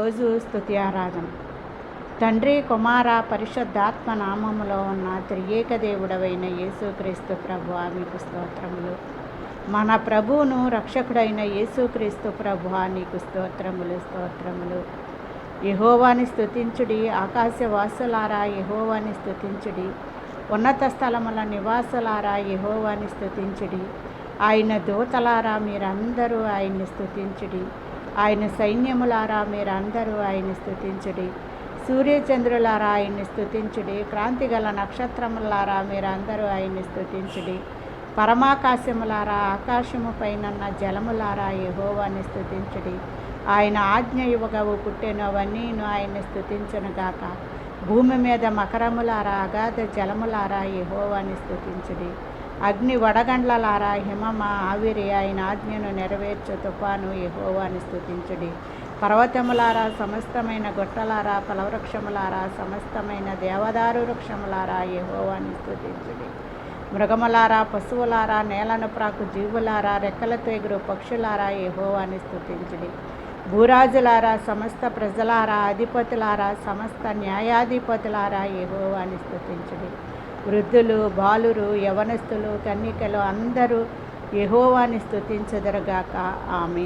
రోజు స్తుతి ఆరాధన. తండ్రి, కుమార, పరిశుద్ధాత్మ నామములో ఉన్న త్రియేక దేవుడవైన యేసుక్రీస్తు ప్రభువా మీకు స్తోత్రములు. మన ప్రభువును రక్షకుడైన యేసుక్రీస్తు ప్రభువా నీకు స్తోత్రములు. యెహోవాని స్తుతించుడి, ఆకాశవాసులారా యెహోవాని స్తుతించుడి, ఉన్నత స్థలముల నివాసులారా యెహోవాని స్తుతించుడి. ఆయన దూతలారా మీరందరూ ఆయన్ని స్తుతించుడి, ఆయన సైన్యములారా మీరందరూ ఆయన్ని స్తుతించుడి. సూర్యచంద్రులారా ఆయన్ని స్తుతించుడి, క్రాంతిగల నక్షత్రములారా మీరందరూ ఆయన్ని స్తుతించుడి. పరమాకాశములారా, ఆకాశము పైనున్న జలములారా యెహోవాని స్తుతించుడి. ఆయన ఆజ్ఞ ఇవ్వగవు పుట్టెనవన్నీను ఆయన్ని స్తుతించునుగాక. భూమి మీద మకరములారా, అగాధ జలములారా యెహోవాని స్తుతించుడి. అగ్ని వడగండ్లలారా, హిమమ, ఆవిరి, ఆయన ఆజ్ఞను నెరవేర్చు తుఫాను యెహోవాని స్తుతించుడి. పర్వతములారా, సమస్తమైన గుట్టలారా, ఫలవృక్షములారా, సమస్తమైన దేవదారు వృక్షములారా యెహోవాని స్తుతించుడి. మృగములారా, పశువులారా, నేలను ప్రాకు జీవులారా, రెక్కలతో ఎగురు పక్షులారా యెహోవాని స్తుతించుడి. భూరాజులారా, సమస్త ప్రజలారా, అధిపతులారా, సమస్త న్యాయాధిపతులారా యెహోవాని స్తుతించుడి. వృద్ధులు, బాలురు, యవనస్తులు, కన్యకలు అందరూ యెహోవాని స్తుతించుదురుగాక. ఆమేన్.